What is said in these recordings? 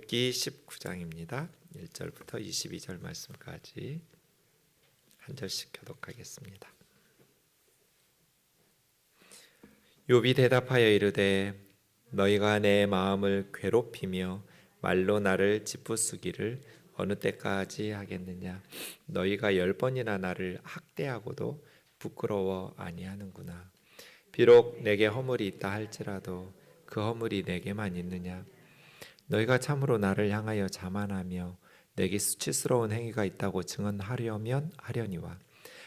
욥기 19장입니다. 1절부터 22절 말씀까지 한 절씩 교독하겠습니다. 욥이 대답하여 이르되 너희가 내 마음을 괴롭히며 말로 나를 짓부수기를 어느 때까지 하겠느냐. 너희가 10번이나 나를 학대하고도 부끄러워 아니하는구나. 비록 내게 허물이 있다 할지라도 그 허물이 내게만 있느냐. 너희가 참으로 나를 향하여 자만하며 내게 수치스러운 행위가 있다고 증언하려면 하려니와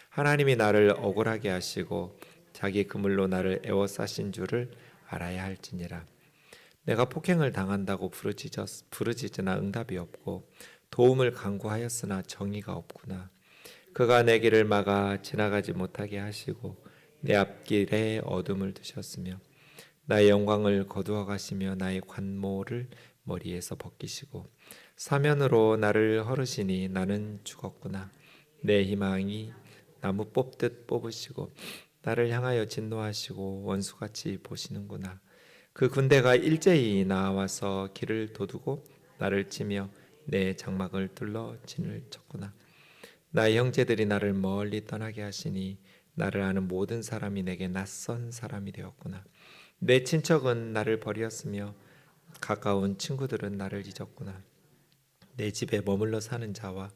하나님이 나를 억울하게 하시고 자기 그물로 나를 애워싸신 줄을 알아야 할지니라. 내가 폭행을 당한다고 부르짖으나 응답이 없고 도움을 간구하였으나 정의가 없구나. 그가 내 길을 막아 지나가지 못하게 하시고 내 앞길에 어둠을 두셨으며 나의 영광을 거두어 가시며 나의 관모를 머리에서 벗기시고 사면으로 나를 헐으시니 나는 죽었구나. 내 희망이 나무 뽑듯 뽑으시고 나를 향하여 진노하시고 원수같이 보시는구나. 그 군대가 일제히 나와서 길을 도두고 나를 치며 내 장막을 둘러 진을 쳤구나. 나의 형제들이 나를 멀리 떠나게 하시니 나를 아는 모든 사람이 내게 낯선 사람이 되었구나. 내 친척은 나를 버렸으며 가까운 친구들은 나를 잊었구나. 내 집에 머물러 사는 자와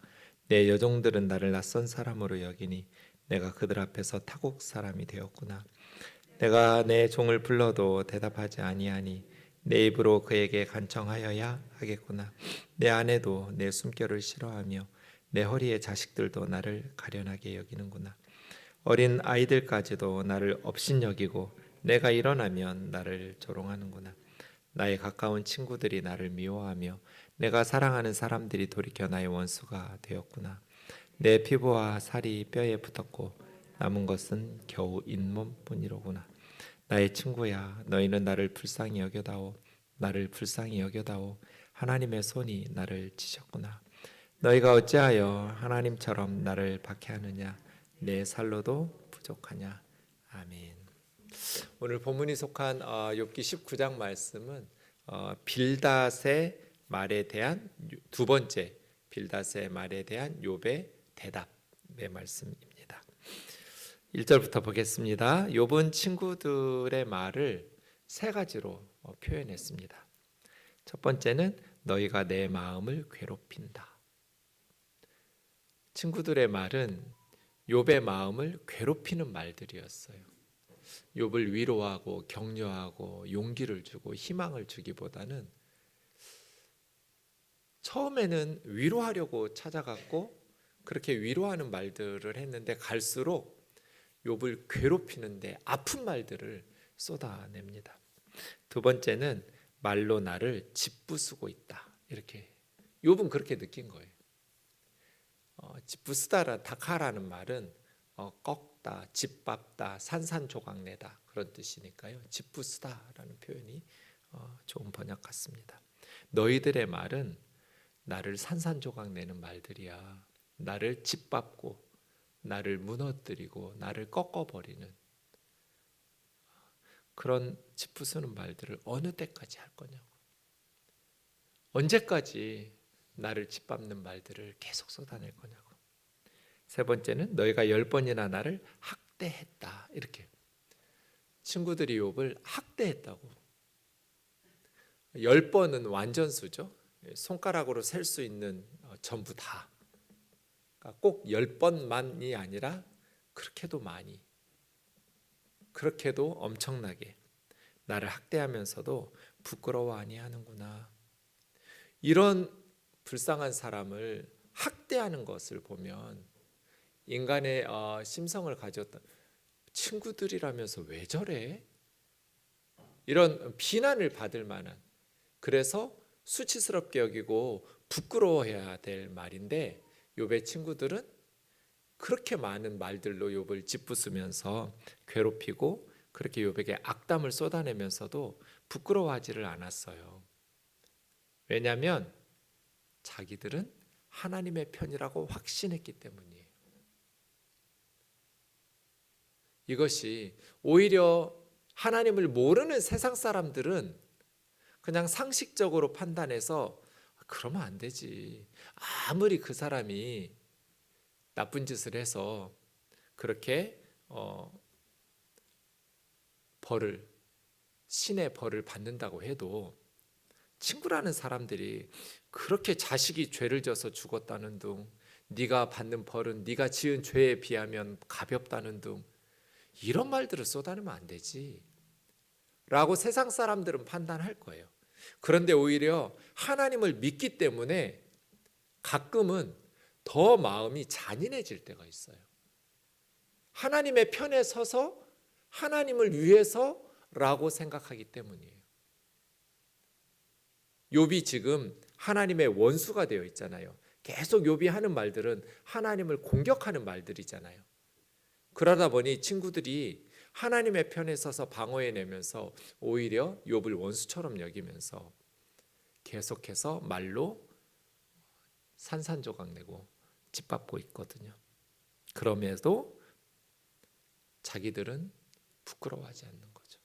내 여종들은 나를 낯선 사람으로 여기니 내가 그들 앞에서 타국 사람이 되었구나. 내가 내 종을 불러도 대답하지 아니하니 내 입으로 그에게 간청하여야 하겠구나. 내 아내도 내 숨결을 싫어하며 내 허리의 자식들도 나를 가련하게 여기는구나. 어린 아이들까지도 나를 업신여기고 내가 일어나면 나를 조롱하는구나. 나의 가까운 친구들이 나를 미워하며 내가 사랑하는 사람들이 돌이켜 나의 원수가 되었구나. 내 피부와 살이 뼈에 붙었고 남은 것은 겨우 잇몸뿐이로구나. 나의 친구야, 너희는 나를 불쌍히 여겨다오. 나를 불쌍히 여겨다오. 하나님의 손이 나를 치셨구나. 너희가 어찌하여 하나님처럼 나를 박해하느냐. 내 살로도 부족하냐. 아멘. 오늘 본문이 속한 욥기 19장 말씀은 빌닷의 말에 대한 두 번째 빌닷의 말에 대한 욥의 대답의 말씀입니다. 1절부터 보겠습니다. 욥은 친구들의 말을 세 가지로 표현했습니다. 첫 번째는 너희가 내 마음을 괴롭힌다. 친구들의 말은 욥의 마음을 괴롭히는 말들이었어요. 욥을 위로하고 격려하고 용기를 주고 희망을 주기보다는 처음에는 위로하려고 찾아갔고 그렇게 위로하는 말들을 했는데 갈수록 욥을 괴롭히는데 아픈 말들을 쏟아냅니다. 두 번째는 말로 나를 짓부수고 있다. 이렇게 욥은 그렇게 느낀 거예요. 짓부수다라 다카라는 말은 꺾다, 짓밟다, 산산조각내다 그런 뜻이니까요. 짓부수다라는 표현이 좋은 번역 같습니다. 너희들의 말은 나를 산산조각내는 말들이야. 나를 짓밟고 나를 무너뜨리고 나를 꺾어버리는 그런 짓부수는 말들을 어느 때까지 할 거냐고. 언제까지 나를 짓밟는 말들을 계속 쏟아낼 거냐고. 세 번째는 너희가 10번이나 나를 학대했다. 이렇게 친구들이 욥을 학대했다고. 10번은 완전수죠. 손가락으로 셀 수 있는 전부 다. 그러니까 꼭 10번만이 아니라 그렇게도 많이, 그렇게도 엄청나게 나를 학대하면서도 부끄러워 아니하는구나. 이런 불쌍한 사람을 학대하는 것을 보면 인간의 심성을 가졌던 친구들이라면서 왜 저래? 이런 비난을 받을 만한, 그래서 수치스럽게 여기고 부끄러워해야 될 말인데 욥의 친구들은 그렇게 많은 말들로 욥을 짓부수면서 괴롭히고 그렇게 욥에게 악담을 쏟아내면서도 부끄러워하지를 않았어요. 왜냐하면 자기들은 하나님의 편이라고 확신했기 때문이에요. 이것이 오히려 하나님을 모르는 세상 사람들은 그냥 상식적으로 판단해서 그러면 안 되지. 아무리 그 사람이 나쁜 짓을 해서 그렇게 신의 벌을 받는다고 해도 친구라는 사람들이 그렇게 자식이 죄를 져서 죽었다는 둥, 네가 받는 벌은 네가 지은 죄에 비하면 가볍다는 둥, 이런 말들을 쏟아내면 안 되지 라고 세상 사람들은 판단할 거예요. 그런데 오히려 하나님을 믿기 때문에 가끔은 더 마음이 잔인해질 때가 있어요. 하나님의 편에 서서 하나님을 위해서라고 생각하기 때문이에요. 욥이 지금 하나님의 원수가 되어 있잖아요. 계속 욥이 하는 말들은 하나님을 공격하는 말들이잖아요. 그러다 보니 친구들이 하나님의 편에 서서 방어해내면서 오히려 욥을 원수처럼 여기면서 계속해서 말로 산산조각 내고 짓밟고 있거든요. 그럼에도 자기들은 부끄러워하지 않는 거죠.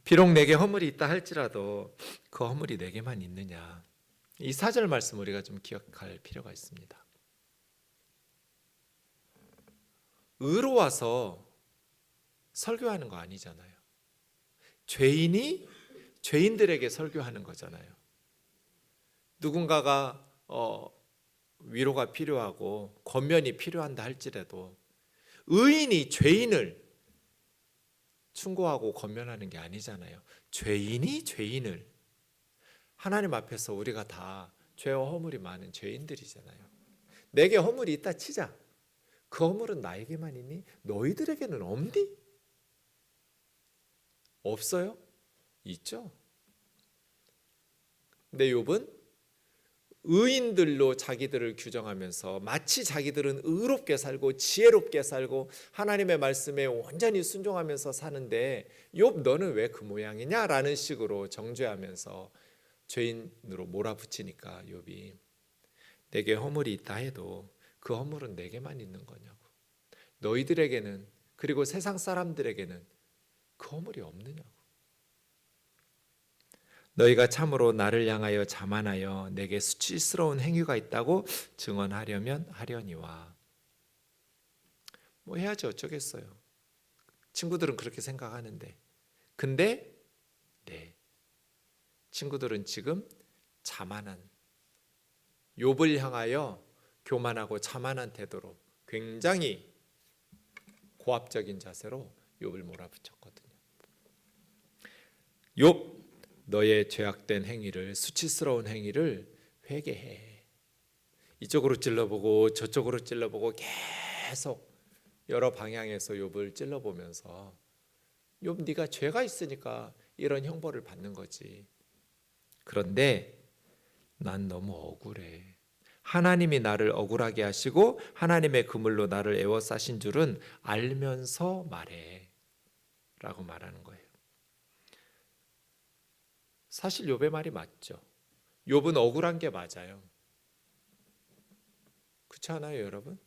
비록 내게 허물이 있다 할지라도 그 허물이 내게만 있느냐. 이 4절 말씀 우리가 좀 기억할 필요가 있습니다. 의로워서 설교하는 거 아니잖아요. 죄인이 죄인들에게 설교하는 거잖아요. 누군가가 위로가 필요하고 권면이 필요한다 할지라도 의인이 죄인을 충고하고 권면하는 게 아니잖아요. 죄인이 죄인을, 하나님 앞에서 우리가 다 죄와 허물이 많은 죄인들이잖아요. 내게 허물이 있다 치자. 그 허물은 나에게만 있니? 너희들에게는 없니? 없어요? 있죠. 근데 욥은 의인들로 자기들을 규정하면서 마치 자기들은 의롭게 살고 지혜롭게 살고 하나님의 말씀에 온전히 순종하면서 사는데 욥 너는 왜 그 모양이냐? 라는 식으로 정죄하면서 죄인으로 몰아붙이니까 욥이 내게 허물이 있다 해도 그 허물은 내게만 있는 거냐고. 너희들에게는, 그리고 세상 사람들에게는 그 허물이 없느냐고. 너희가 참으로 나를 향하여 자만하여 내게 수치스러운 행위가 있다고 증언하려면 하려니와. 뭐 해야지 어쩌겠어요. 친구들은 그렇게 생각하는데. 근데 네, 친구들은 지금 자만한, 욥을 향하여 교만하고 자만한 태도로 굉장히 고압적인 자세로 욥을 몰아붙였거든요. 욥, 너의 죄악된 행위를, 수치스러운 행위를 회개해. 이쪽으로 찔러보고 저쪽으로 찔러보고 계속 여러 방향에서 욥을 찔러보면서 욥 네가 죄가 있으니까 이런 형벌을 받는 거지. 그런데 난 너무 억울해. 하나님이 나를 억울하게 하시고 하나님의 그물로 나를 에워싸신 줄은 알면서 말해 라고 말하는 거예요. 사실 욥의 말이 맞죠. 욥은 억울한 게 맞아요. 그렇지 않아요, 여러분?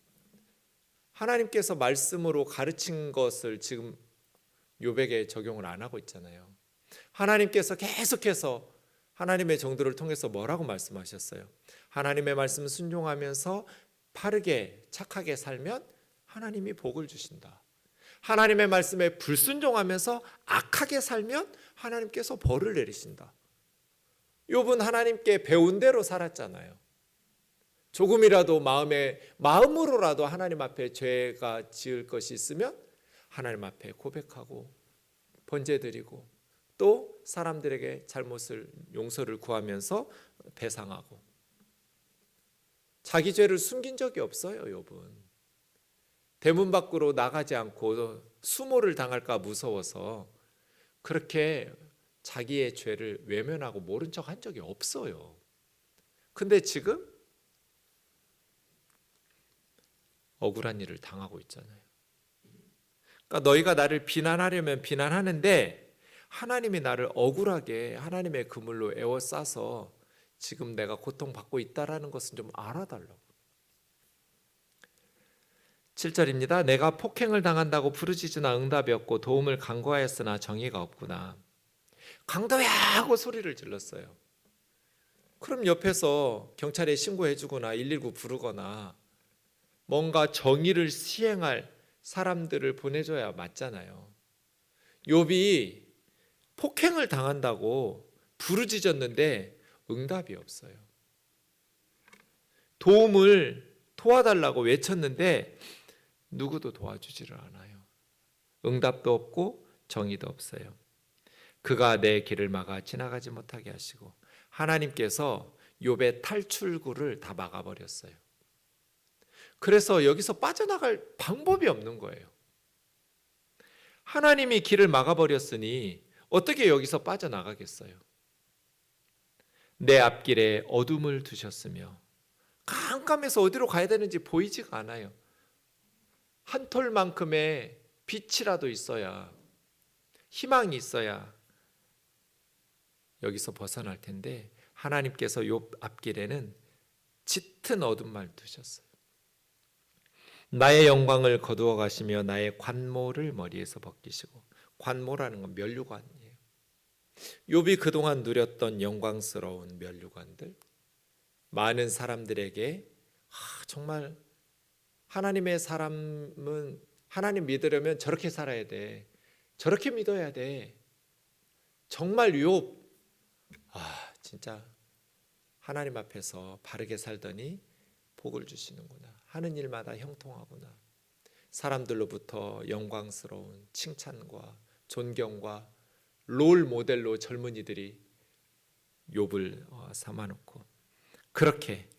하나님께서 말씀으로 가르친 것을 지금 욥에게 적용을 안 하고 있잖아요. 하나님께서 계속해서 하나님의 정도를 통해서 뭐라고 말씀하셨어요? 하나님의 말씀 순종하면서 바르게 착하게 살면 하나님이 복을 주신다. 하나님의 말씀에 불순종하면서 악하게 살면 하나님께서 벌을 내리신다. 욥은 하나님께 배운 대로 살았잖아요. 조금이라도 마음으로라도 하나님 앞에 죄가 지을 것이 있으면 하나님 앞에 고백하고 번제드리고 또 사람들에게 잘못을 용서를 구하면서 배상하고, 자기 죄를 숨긴 적이 없어요. 욥은 대문 밖으로 나가지 않고 수모를 당할까 무서워서 그렇게 자기의 죄를 외면하고 모른 척 한 적이 없어요. 근데 지금 억울한 일을 당하고 있잖아요. 그러니까 너희가 나를 비난하려면 비난하는데 하나님이 나를 억울하게 하나님의 그물로 에워싸서 지금 내가 고통받고 있다라는 것은 좀 알아달라고. 7절입니다. 내가 폭행을 당한다고 부르짖으나 응답이 없고 도움을 간구하였으나 정의가 없구나. 강도야 하고 소리를 질렀어요. 그럼 옆에서 경찰에 신고해 주거나 119 부르거나 뭔가 정의를 시행할 사람들을 보내줘야 맞잖아요. 욥이 폭행을 당한다고 부르짖었는데 응답이 없어요. 도와달라고 외쳤는데 누구도 도와주지를 않아요. 응답도 없고 정의도 없어요. 그가 내 길을 막아 지나가지 못하게 하시고 하나님께서 욥의 탈출구를 다 막아버렸어요. 그래서 여기서 빠져나갈 방법이 없는 거예요. 하나님이 길을 막아버렸으니 어떻게 여기서 빠져나가겠어요? 내 앞길에 어둠을 두셨으며 깜깜해서 어디로 가야 되는지 보이지가 않아요. 한 톨만큼의 빛이라도 있어야, 희망이 있어야 여기서 벗어날 텐데 하나님께서 욥 앞길에는 짙은 어둠만 두셨어요. 나의 영광을 거두어 가시며 나의 관모를 머리에서 벗기시고, 관모라는 건 면류관이에요. 욥이 그동안 누렸던 영광스러운 면류관들, 많은 사람들에게 정말 하나님의 사람은 하나님 믿으려면 저렇게 살아야 돼, 저렇게 믿어야 돼, 정말 욥 진짜 하나님 앞에서 바르게 살더니 복을 주시는구나, 하는 일마다 형통하구나, 사람들로부터 영광스러운 칭찬과 존경과 롤 모델로 젊은이들이 욥을 삼아놓고 그렇게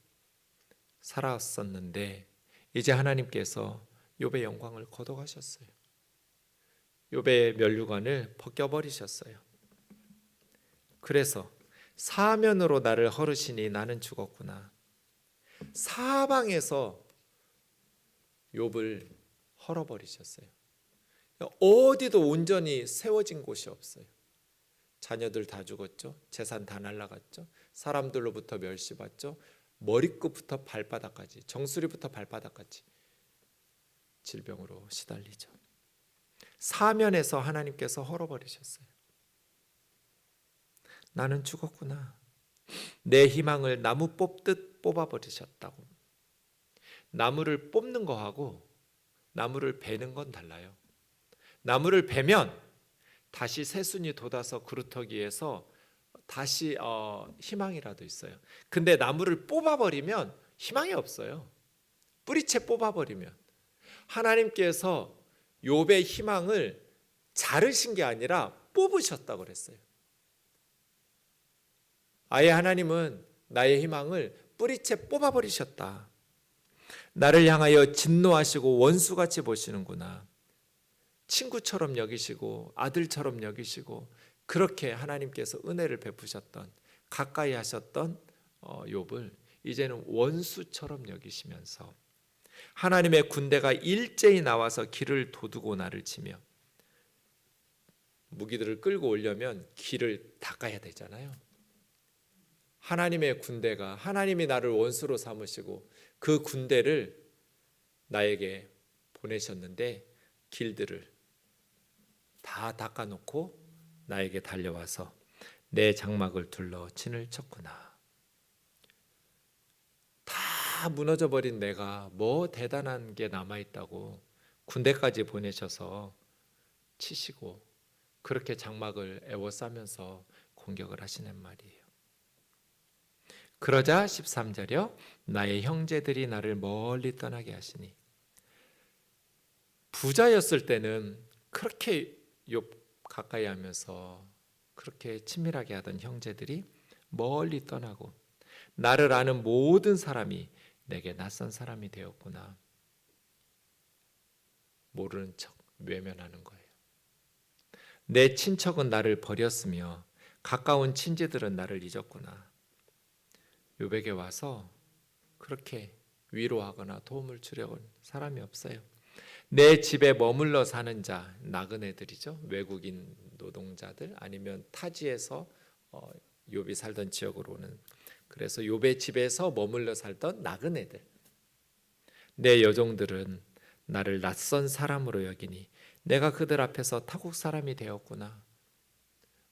살았었는데 이제 하나님께서 욥의 영광을 거둬가셨어요. 욥의 면류관을 벗겨버리셨어요. 그래서 사면으로 나를 헐으시니 나는 죽었구나. 사방에서 욥을 헐어버리셨어요. 어디도 온전히 세워진 곳이 없어요. 자녀들 다 죽었죠. 재산 다 날라갔죠. 사람들로부터 멸시받죠. 머리끝부터 발바닥까지, 정수리부터 발바닥까지 질병으로 시달리죠. 사면에서 하나님께서 헐어버리셨어요. 나는 죽었구나. 내 희망을 나무 뽑듯 뽑아버리셨다고. 나무를 뽑는 거하고 나무를 베는 건 달라요. 나무를 베면 다시 새순이 돋아서 그루터기에서 다시 희망이라도 있어요. 근데 나무를 뽑아버리면 희망이 없어요. 뿌리채 뽑아버리면. 하나님께서 욥의 희망을 자르신 게 아니라 뽑으셨다고 그랬어요. 아예 하나님은 나의 희망을 뿌리채 뽑아버리셨다. 나를 향하여 진노하시고 원수같이 보시는구나. 친구처럼 여기시고 아들처럼 여기시고 그렇게 하나님께서 은혜를 베푸셨던, 가까이 하셨던 욥을 이제는 원수처럼 여기시면서 하나님의 군대가 일제히 나와서 길을 도두고 나를 치며, 무기들을 끌고 오려면 길을 닦아야 되잖아요. 하나님의 군대가, 하나님이 나를 원수로 삼으시고 그 군대를 나에게 보내셨는데 길들을 다 닦아놓고 나에게 달려와서 내 장막을 둘러 진을 쳤구나. 다 무너져버린 내가 뭐 대단한 게 남아있다고 군대까지 보내셔서 치시고 그렇게 장막을 에워싸면서 공격을 하시는 말이에요. 그러자 13절이요. 나의 형제들이 나를 멀리 떠나게 하시니. 부자였을 때는 그렇게 욥 가까이 하면서 그렇게 친밀하게 하던 형제들이 멀리 떠나고 나를 아는 모든 사람이 내게 낯선 사람이 되었구나. 모르는 척 외면하는 거예요. 내 친척은 나를 버렸으며 가까운 친지들은 나를 잊었구나. 욥에게 와서 그렇게 위로하거나 도움을 주려고 사람이 없어요. 내 집에 머물러 사는 자, 나그네들이죠. 외국인 노동자들 아니면 타지에서 욥이 살던 지역으로 오는, 그래서 욥의 집에서 머물러 살던 나그네들. 내 여종들은 나를 낯선 사람으로 여기니 내가 그들 앞에서 타국 사람이 되었구나.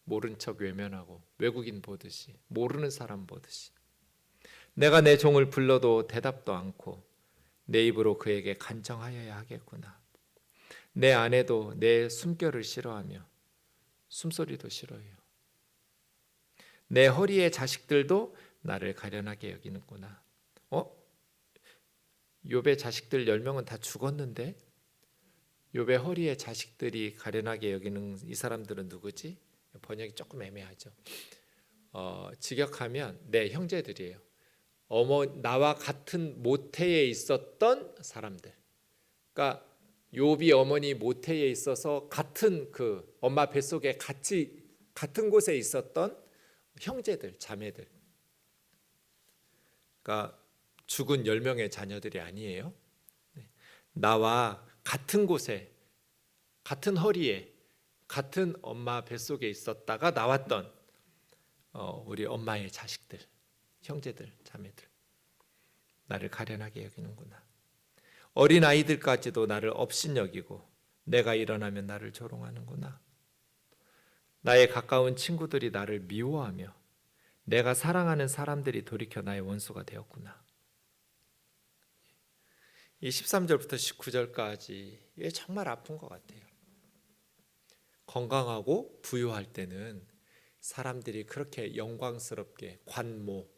모른 척 외면하고 외국인 보듯이, 모르는 사람 보듯이. 내가 내 종을 불러도 대답도 않고 내 입으로 그에게 간청하여야 하겠구나. 내 아내도 내 숨결을 싫어하며 숨소리도 싫어해요. 내 허리의 자식들도 나를 가련하게 여기는구나. 욥의 자식들 10명은 다 죽었는데 욥의 허리의 자식들이 가련하게 여기는 이 사람들은 누구지? 번역이 조금 애매하죠. 직역하면 내 형제들이에요. 나와 같은 모태에 있었던 사람들. 그러니까 욥이 어머니 모태에 있어서 같은 그 엄마 뱃속에 같이 같은 곳에 있었던 형제들, 자매들. 그러니까 죽은 10명의 자녀들이 아니에요. 나와 같은 곳에, 같은 허리에, 같은 엄마 뱃속에 있었다가 나왔던 우리 엄마의 자식들, 형제들, 자매들. 나를 가련하게 여기는구나. 어린 아이들까지도 나를 업신여기고 내가 일어나면 나를 조롱하는구나. 나의 가까운 친구들이 나를 미워하며 내가 사랑하는 사람들이 돌이켜 나의 원수가 되었구나. 이 13절부터 19절까지 이게 정말 아픈 것 같아요. 건강하고 부유할 때는 사람들이 그렇게 영광스럽게 관모,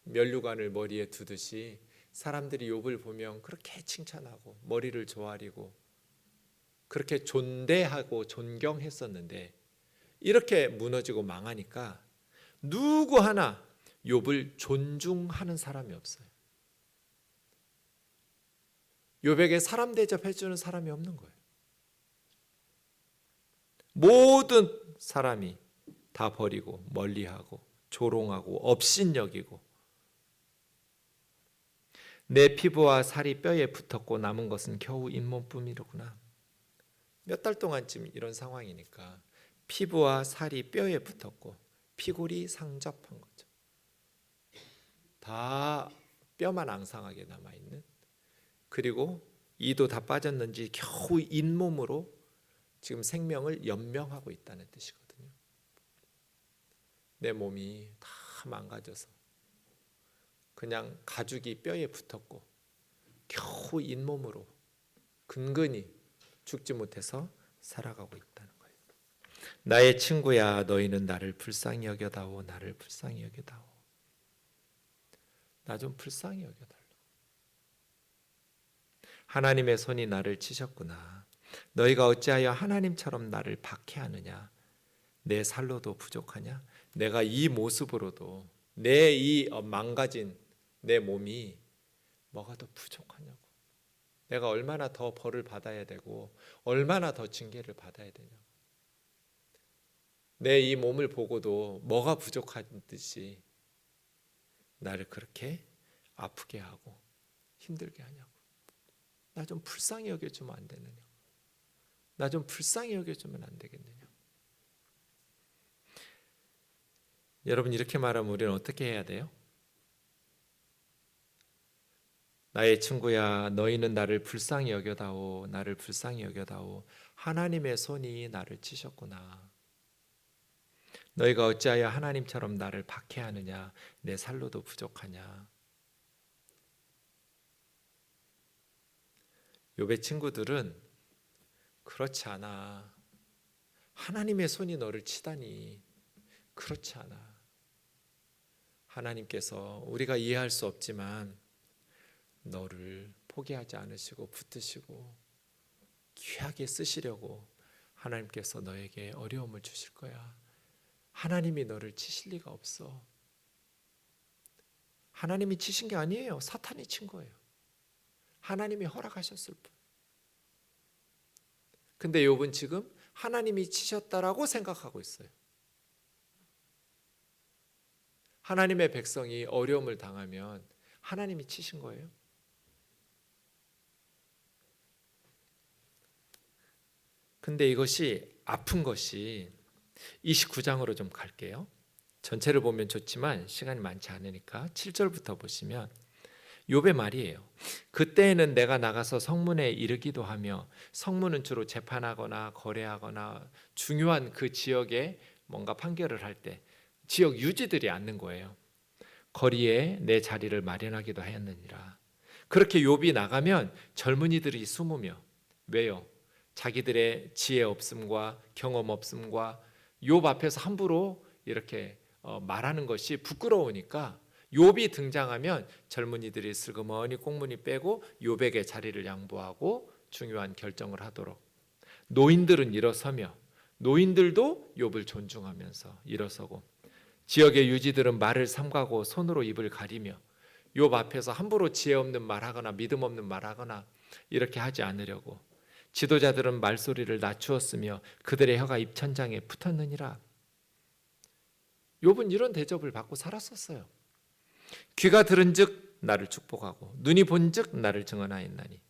면류관을 머리에 두듯이 사람들이 욥을 보면 그렇게 칭찬하고 머리를 조아리고 그렇게 존대하고 존경했었는데 이렇게 무너지고 망하니까 누구 하나 욥을 존중하는 사람이 없어요. 욥에게 사람 대접해 주는 사람이 없는 거예요. 모든 사람이 다 버리고 멀리하고 조롱하고 업신여기고 내 피부와 살이 뼈에 붙었고 남은 것은 겨우 잇몸뿐이로구나. 몇 달 동안쯤 이런 상황이니까 피부와 살이 뼈에 붙었고 피골이 상접한 거죠. 다 뼈만 앙상하게 남아있는, 그리고 이도 다 빠졌는지 겨우 잇몸으로 지금 생명을 연명하고 있다는 뜻이거든요. 내 몸이 다 망가져서 그냥 가죽이 뼈에 붙었고 겨우 잇몸으로 근근히 죽지 못해서 살아가고 있다는 거예요. 나의 친구야, 너희는 나를 불쌍히 여겨다오. 나를 불쌍히 여겨다오. 나 좀 불쌍히 여겨달라. 하나님의 손이 나를 치셨구나. 너희가 어찌하여 하나님처럼 나를 박해하느냐. 내 살로도 부족하냐. 내가 이 모습으로도 내 이 망가진 내 몸이 뭐가 더 부족하냐고. 내가 얼마나 더 벌을 받아야 되고 얼마나 더 징계를 받아야 되냐고. 내 이 몸을 보고도 뭐가 부족한 듯이 나를 그렇게 아프게 하고 힘들게 하냐고. 나 좀 불쌍히 여겨주면 안 되느냐. 나 좀 불쌍히 여겨주면 안 되겠느냐. 여러분, 이렇게 말하면 우리는 어떻게 해야 돼요? 나의 친구야, 너희는 나를 불쌍히 여겨다오. 나를 불쌍히 여겨다오. 하나님의 손이 나를 치셨구나. 너희가 어찌하여 하나님처럼 나를 박해하느냐. 내 살로도 부족하냐. 욥의 친구들은 그렇지 않아. 하나님의 손이 너를 치다니. 그렇지 않아. 하나님께서 우리가 이해할 수 없지만 너를 포기하지 않으시고 붙드시고 귀하게 쓰시려고 하나님께서 너에게 어려움을 주실 거야. 하나님이 너를 치실 리가 없어. 하나님이 치신 게 아니에요. 사탄이 친 거예요. 하나님이 허락하셨을 뿐. 근데 욥은 지금 하나님이 치셨다라고 생각하고 있어요. 하나님의 백성이 어려움을 당하면 하나님이 치신 거예요. 근데 이것이 아픈 것이 29장으로 좀 갈게요. 전체를 보면 좋지만 시간이 많지 않으니까 7절부터 보시면 욥의 말이에요. 그때에는 내가 나가서 성문에 이르기도 하며, 성문은 주로 재판하거나 거래하거나 중요한 그 지역에 뭔가 판결을 할 때 지역 유지들이 앉는 거예요. 거리에 내 자리를 마련하기도 하였느니라. 그렇게 욥이 나가면 젊은이들이 숨으며, 왜요? 자기들의 지혜 없음과 경험 없음과 욥 앞에서 함부로 이렇게 말하는 것이 부끄러우니까 욥이 등장하면 젊은이들이 슬그머니 꽁무니 빼고 욥에게 자리를 양보하고 중요한 결정을 하도록, 노인들은 일어서며 노인들도 욥을 존중하면서 일어서고, 지역의 유지들은 말을 삼가고 손으로 입을 가리며 욥 앞에서 함부로 지혜 없는 말하거나 믿음 없는 말하거나 이렇게 하지 않으려고, 지도자들은 말소리를 낮추었으며 그들의 혀가 입천장에 붙었느니라. 욥은 이런 대접을 받고 살았었어요. 귀가 들은즉 나를 축복하고 눈이 본즉 나를 증언하였나니,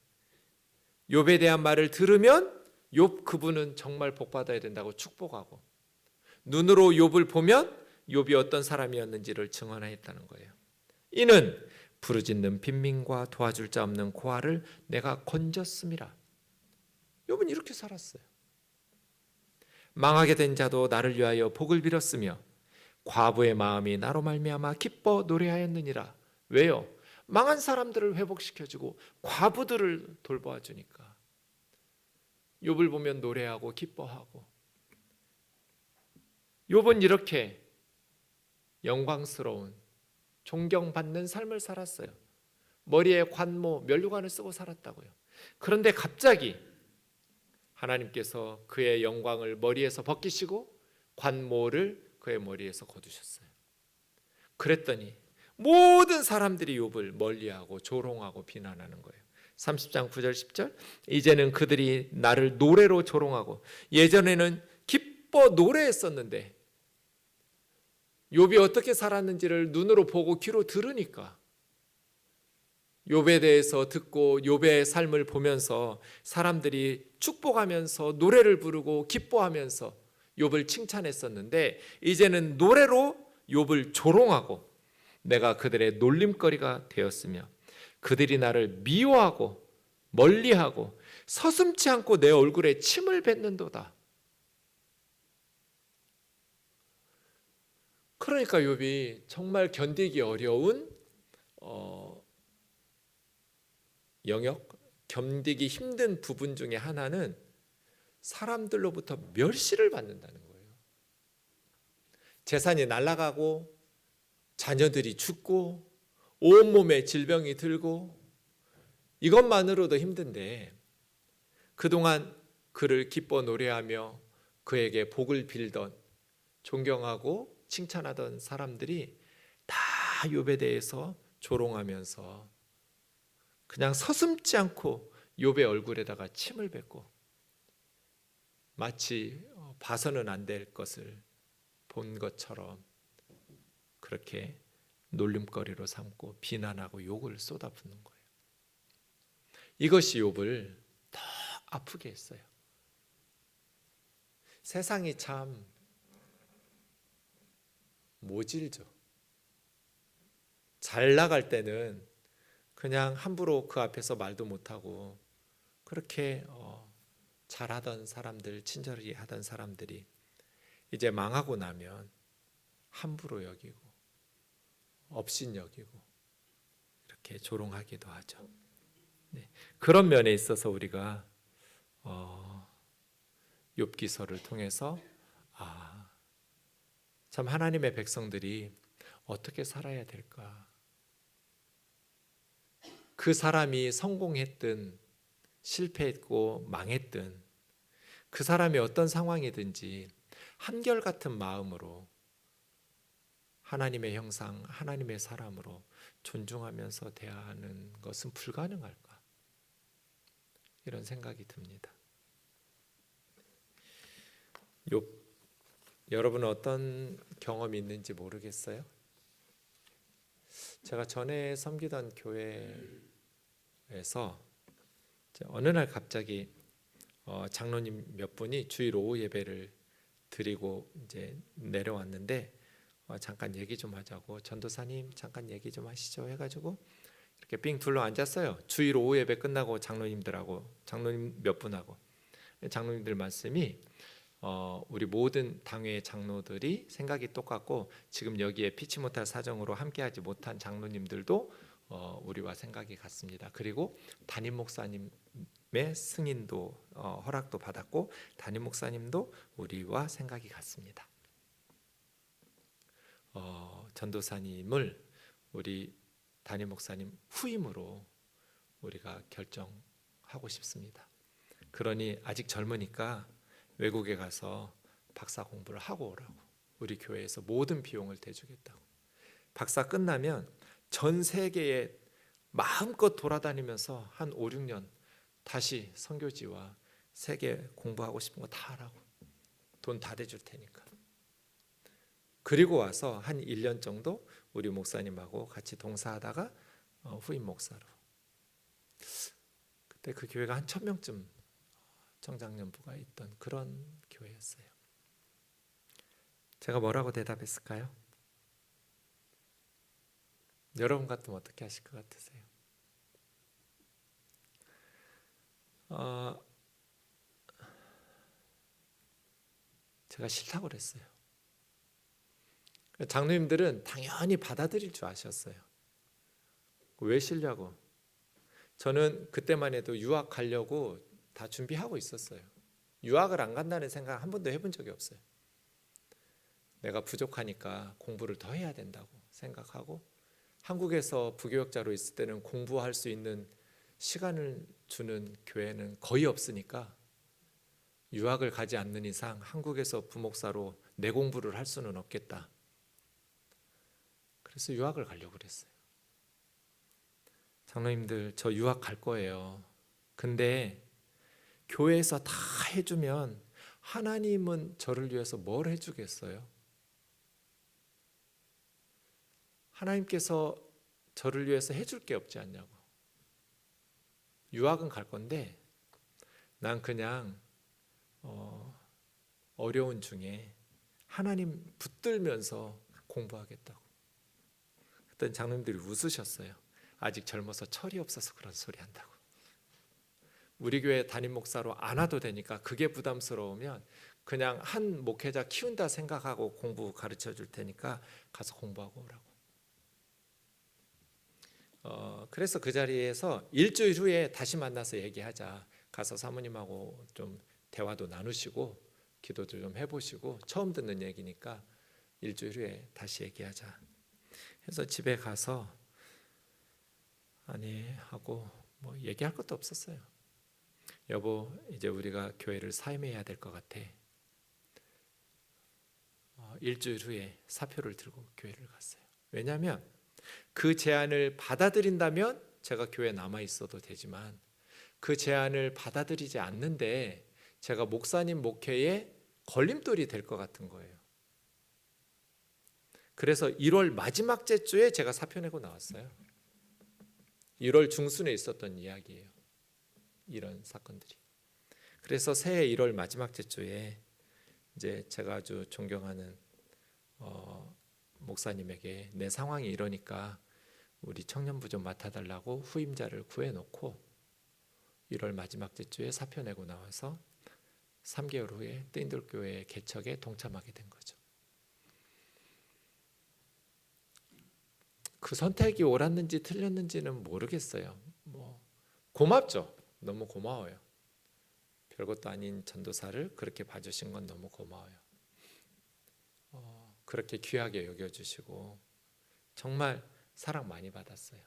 욥에 대한 말을 들으면 욥 그분은 정말 복받아야 된다고 축복하고, 눈으로 욥을 보면 욥이 어떤 사람이었는지를 증언하였다는 거예요. 이는 부르짖는 빈민과 도와줄 자 없는 고아를 내가 건졌음이라. 욥은 이렇게 살았어요. 망하게 된 자도 나를 위하여 복을 빌었으며 과부의 마음이 나로 말미암아 기뻐 노래하였느니라. 왜요? 망한 사람들을 회복시켜주고 과부들을 돌보아주니까 욥을 보면 노래하고 기뻐하고, 욥은 이렇게 영광스러운 존경받는 삶을 살았어요. 머리에 관모, 면류관을 쓰고 살았다고요. 그런데 갑자기 하나님께서 그의 영광을 머리에서 벗기시고 관모를 그의 머리에서 거두셨어요. 그랬더니 모든 사람들이 욥을 멀리하고 조롱하고 비난하는 거예요. 30장 9절 10절, 이제는 그들이 나를 노래로 조롱하고, 예전에는 기뻐 노래했었는데 욥이 어떻게 살았는지를 눈으로 보고 귀로 들으니까, 욥에 대해서 듣고 욥의 삶을 보면서 사람들이 축복하면서 노래를 부르고 기뻐하면서 욥을 칭찬했었는데, 이제는 노래로 욥을 조롱하고 내가 그들의 놀림거리가 되었으며 그들이 나를 미워하고 멀리하고 서슴지 않고 내 얼굴에 침을 뱉는도다. 그러니까 욥이 정말 견디기 어려운 영역, 견디기 힘든 부분 중에 하나는 사람들로부터 멸시를 받는다는 거예요. 재산이 날아가고 자녀들이 죽고 온몸에 질병이 들고, 이것만으로도 힘든데 그동안 그를 기뻐 노래하며 그에게 복을 빌던, 존경하고 칭찬하던 사람들이 다 욥에 대해서 조롱하면서 그냥 서슴지 않고 욥의 얼굴에다가 침을 뱉고, 마치 봐서는 안 될 것을 본 것처럼 그렇게 놀림거리로 삼고 비난하고 욕을 쏟아붓는 거예요. 이것이 욥을 더 아프게 했어요. 세상이 참 모질죠. 잘 나갈 때는 그냥 함부로 그 앞에서 말도 못하고 그렇게 잘하던 사람들, 친절히 하던 사람들이 이제 망하고 나면 함부로 여기고 업신 여기고 이렇게 조롱하기도 하죠. 네. 그런 면에 있어서 우리가 욥기서를 통해서 참 하나님의 백성들이 어떻게 살아야 될까? 그 사람이 성공했든 실패했고 망했든 그 사람이 어떤 상황이든지 한결같은 마음으로 하나님의 형상, 하나님의 사람으로 존중하면서 대하는 것은 불가능할까? 이런 생각이 듭니다. 여러분은 어떤 경험이 있는지 모르겠어요. 제가 전에 섬기던 교회에서 어느 날 갑자기 장로님 몇 분이 주일 오후 예배를 드리고 이제 내려왔는데 잠깐 얘기 좀 하자고, 전도사님 잠깐 얘기 좀 하시죠 해가지고 이렇게 삥 둘러 앉았어요. 주일 오후 예배 끝나고 장로님들하고, 장로님 몇 분하고, 장로님들 말씀이 우리 모든 당회 장로들이 생각이 똑같고 지금 여기에 피치 못할 사정으로 함께하지 못한 장로님들도 우리와 생각이 같습니다. 그리고 담임 목사님의 승인도 허락도 받았고 담임 목사님도 우리와 생각이 같습니다. 전도사님을 우리 담임 목사님 후임으로 우리가 결정하고 싶습니다. 그러니 아직 젊으니까 외국에 가서 박사 공부를 하고 오라고. 우리 교회에서 모든 비용을 대주겠다고. 박사 끝나면 전 세계에 마음껏 돌아다니면서 한 5, 6년 다시 선교지와 세계 공부하고 싶은 거 다 하라고. 돈 다 대줄 테니까. 그리고 와서 한 1년 정도 우리 목사님하고 같이 동사하다가 후임 목사로. 그때 그 교회가 한 1,000명쯤 청장년부가 있던 그런 교회였어요. 제가 뭐라고 대답했을까요? 여러분 같으면 어떻게 하실 것 같으세요? 제가 싫다고 그랬어요. 장로님들은 당연히 받아들일 줄 아셨어요. 왜 싫냐고. 저는 그때만 해도 유학 가려고 다 준비하고 있었어요. 유학을 안 간다는 생각 한 번도 해본 적이 없어요. 내가 부족하니까 공부를 더 해야 된다고 생각하고, 한국에서 부교역자로 있을 때는 공부할 수 있는 시간을 주는 교회는 거의 없으니까 유학을 가지 않는 이상 한국에서 부목사로 내 공부를 할 수는 없겠다. 그래서 유학을 가려고 그랬어요. 장로님들, 저 유학 갈 거예요. 근데 교회에서 다 해주면 하나님은 저를 위해서 뭘 해주겠어요? 하나님께서 저를 위해서 해줄 게 없지 않냐고. 유학은 갈 건데 난 그냥 어려운 중에 하나님 붙들면서 공부하겠다고. 그때 장로님들이 웃으셨어요. 아직 젊어서 철이 없어서 그런 소리 한다고. 우리 교회 담임 목사로 안 와도 되니까 그게 부담스러우면 그냥 한 목회자 키운다 생각하고 공부 가르쳐 줄 테니까 가서 공부하고 오라고. 그래서 그 자리에서 일주일 후에 다시 만나서 얘기하자. 가서 사모님하고 좀 대화도 나누시고 기도도 좀 해보시고, 처음 듣는 얘기니까 일주일 후에 다시 얘기하자 해서 집에 가서 아니 하고 뭐 얘기할 것도 없었어요. 여보, 이제 우리가 교회를 사임해야 될 것 같아. 일주일 후에 사표를 들고 교회를 갔어요. 왜냐하면 그 제안을 받아들인다면 제가 교회에 남아 있어도 되지만 그 제안을 받아들이지 않는데 제가 목사님 목회에 걸림돌이 될 것 같은 거예요. 그래서 1월 마지막 주에 제가 사표 내고 나왔어요. 1월 중순에 있었던 이야기예요. 이런 사건들이. 그래서 새해 1월 마지막 주에 이제 제가 아주 존경하는 목사님에게 내 상황이 이러니까 우리 청년부 좀 맡아달라고 후임자를 구해놓고 1월 마지막 주에 사표 내고 나와서 3개월 후에 뜨인돌교회 개척에 동참하게 된 거죠. 그 선택이 옳았는지 틀렸는지는 모르겠어요. 뭐 고맙죠. 너무 고마워요. 별것도 아닌 전도사를 그렇게 봐주신 건 너무 고마워요. 그렇게 귀하게 여겨주시고 정말 사랑 많이 받았어요.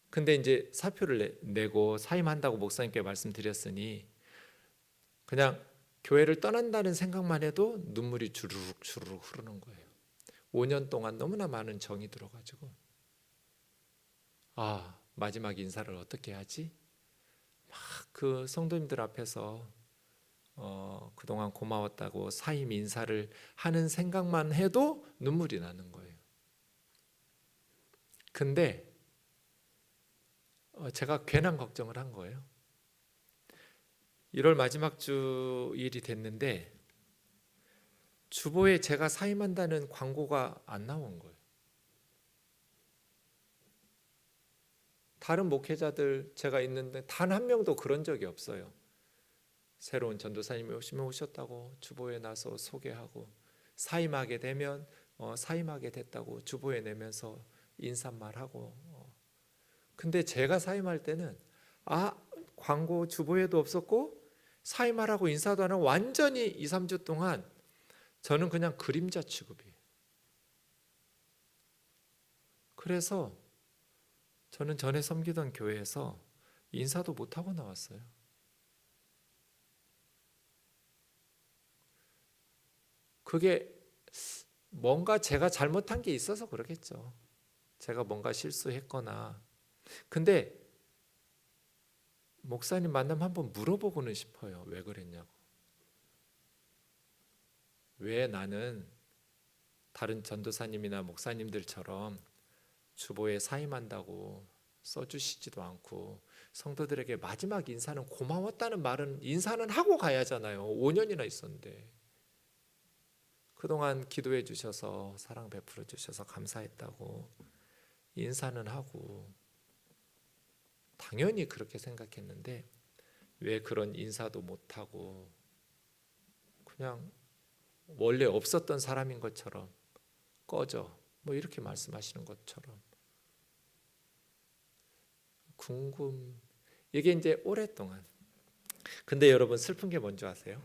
근데 이제 사표를 내고 사임한다고 목사님께 말씀드렸으니 그냥 교회를 떠난다는 생각만 해도 눈물이 주르륵 주르륵 흐르는 거예요. 5년 동안 너무나 많은 정이 들어가지고 마지막 인사를 어떻게 하지? 막 그 성도님들 앞에서 그동안 고마웠다고 사임 인사를 하는 생각만 해도 눈물이 나는 거예요. 근데 제가 괜한 걱정을 한 거예요. 1월 마지막 주일이 됐는데 주보에 제가 사임한다는 광고가 안 나온 거예요. 다른 목회자들 제가 있는데 단 한 명도 그런 적이 없어요. 새로운 전도사님이 오시면 오셨다고 주보에 나서 소개하고, 사임하게 되면 사임하게 됐다고 주보에 내면서 인사말하고. 근데 제가 사임할 때는 광고 주보에도 없었고 사임하라고 인사도 안 하고 완전히 2, 3주 동안 저는 그냥 그림자 취급이에요. 그래서 저는 전에 섬기던 교회에서 인사도 못하고 나왔어요. 그게 뭔가 제가 잘못한 게 있어서 그러겠죠. 제가 뭔가 실수했거나. 근데 목사님 만나면 한번 물어보고는 싶어요. 왜 그랬냐고. 왜 나는 다른 전도사님이나 목사님들처럼 주보에 사임한다고 써주시지도 않고, 성도들에게 마지막 인사는 고마웠다는 말은 인사는 하고 가야 하잖아요. 5년이나 있었는데. 그동안 기도해 주셔서 사랑 베풀어 주셔서 감사했다고 인사는 하고, 당연히 그렇게 생각했는데 왜 그런 인사도 못하고 그냥 원래 없었던 사람인 것처럼 꺼져, 뭐 이렇게 말씀하시는 것처럼 이게 이제 오랫동안. 근데 여러분, 슬픈 게 뭔지 아세요?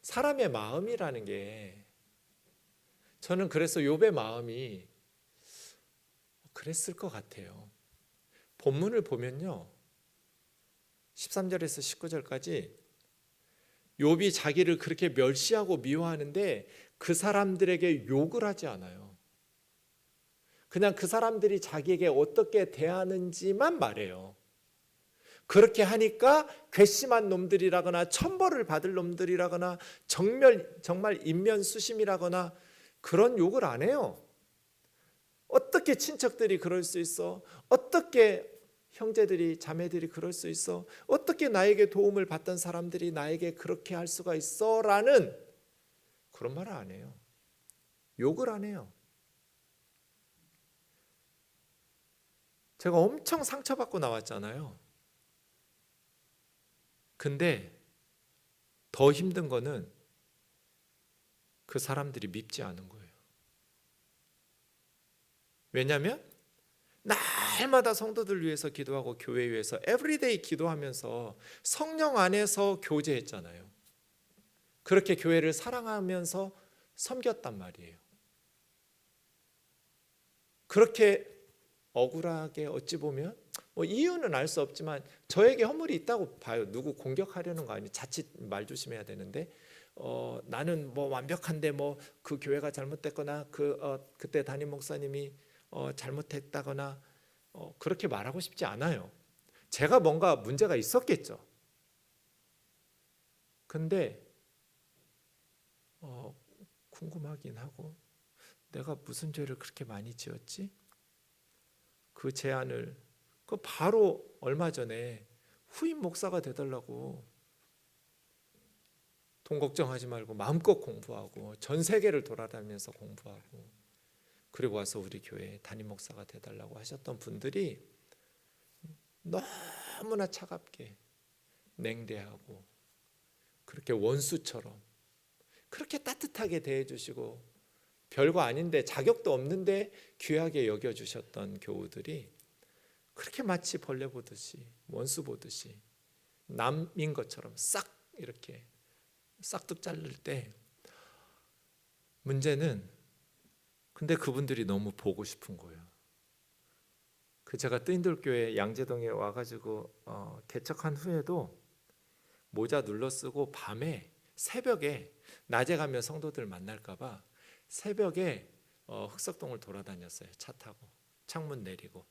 사람의 마음이라는 게, 저는 그래서 욥의 마음이 그랬을 것 같아요. 본문을 보면요, 13절에서 19절까지 욥이 자기를 그렇게 멸시하고 미워하는데 그 사람들에게 욕을 하지 않아요. 그냥 그 사람들이 자기에게 어떻게 대하는지만 말해요. 그렇게 하니까 괘씸한 놈들이라거나 천벌을 받을 놈들이라거나 정말 인면수심이라거나 그런 욕을 안 해요. 어떻게 친척들이 그럴 수 있어? 어떻게 형제들이 자매들이 그럴 수 있어? 어떻게 나에게 도움을 받던 사람들이 나에게 그렇게 할 수가 있어? 라는 그런 말을 안 해요. 욕을 안 해요. 제가 엄청 상처받고 나왔잖아요. 근데 더 힘든 거는 그 사람들이 밉지 않은 거예요. 왜냐하면 날마다 성도들 위해서 기도하고 교회 위해서 에브리데이 기도하면서 성령 안에서 교제했잖아요. 그렇게 교회를 사랑하면서 섬겼단 말이에요. 그렇게 억울하게 어찌 보면 이유는 알 수 없지만 저에게 허물이 있다고 봐요. 누구 공격하려는 거 아니에요. 자칫 말 조심해야 되는데 나는 완벽한데 그 교회가 잘못됐거나 그때 담임 목사님이 잘못했다거나 그렇게 말하고 싶지 않아요. 제가 뭔가 문제가 있었겠죠. 근데 궁금하긴 하고, 내가 무슨 죄를 그렇게 많이 지었지? 그 제안을 바로 얼마 전에 후임 목사가 되달라고, 돈 걱정하지 말고 마음껏 공부하고 전 세계를 돌아다니면서 공부하고 그리고 와서 우리 교회 담임 목사가 되달라고 하셨던 분들이 너무나 차갑게 냉대하고 그렇게 원수처럼 그렇게 따뜻하게 대해주시고 별거 아닌데 자격도 없는데 귀하게 여겨주셨던 교우들이 그렇게 마치 벌레 보듯이 원수 보듯이 남인 것처럼 싹 이렇게 싹둑 자를 때, 문제는 근데 그분들이 너무 보고 싶은 거예요. 제가 뜨인돌교회 양재동에 와가지고 개척한 후에도 모자 눌러 쓰고 밤에 새벽에, 낮에 가면 성도들 만날까봐 새벽에 흑석동을 돌아다녔어요. 차 타고 창문 내리고.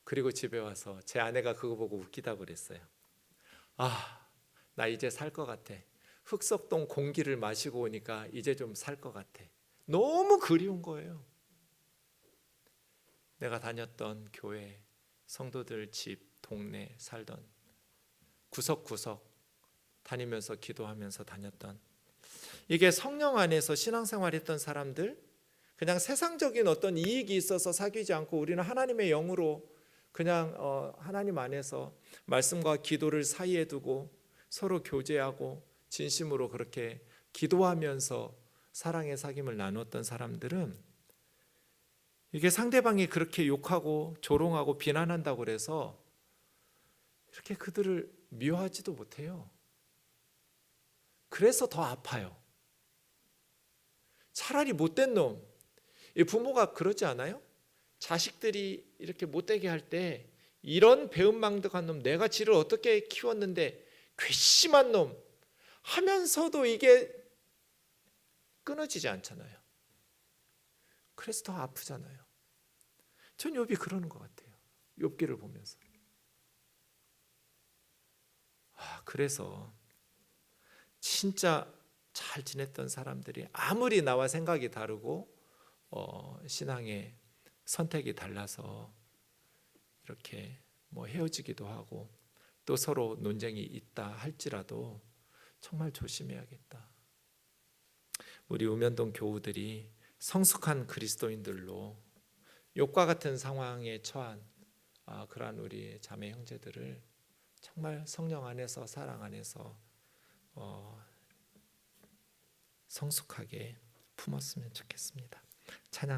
그리고 집에 와서 제 아내가 그거 보고 웃기다고 그랬어요. 나 이제 살 것 같아. 흑석동 공기를 마시고 오니까 이제 좀 살 것 같아. 너무 그리운 거예요. 내가 다녔던 교회, 성도들 집, 동네 살던 구석구석 다니면서 기도하면서 다녔던, 이게 성령 안에서 신앙생활했던 사람들, 그냥 세상적인 어떤 이익이 있어서 사귀지 않고 우리는 하나님의 영으로 그냥 하나님 안에서 말씀과 기도를 사이에 두고 서로 교제하고 진심으로 그렇게 기도하면서 사랑의 사귐을 나눴던 사람들은 이게 상대방이 그렇게 욕하고 조롱하고 비난한다고 그래서 이렇게 그들을 미워하지도 못해요. 그래서 더 아파요. 차라리 못된 놈, 이 부모가 그러지 않아요? 자식들이 이렇게 못되게 할 때 이런 배은망덕한 놈, 내가 지를 어떻게 키웠는데 괘씸한 놈 하면서도 이게 끊어지지 않잖아요. 그래서 더 아프잖아요. 전 욥이 그러는 것 같아요. 욥기를 보면서. 그래서 진짜 잘 지냈던 사람들이 아무리 나와 생각이 다르고 신앙의 선택이 달라서 이렇게 헤어지기도 하고 또 서로 논쟁이 있다 할지라도 정말 조심해야겠다. 우리 우면동 교우들이 성숙한 그리스도인들로 욥과 같은 상황에 처한 그러한 우리 자매 형제들을 정말 성령 안에서 사랑 안에서 성숙하게 품었으면 좋겠습니다. 찬양합니다.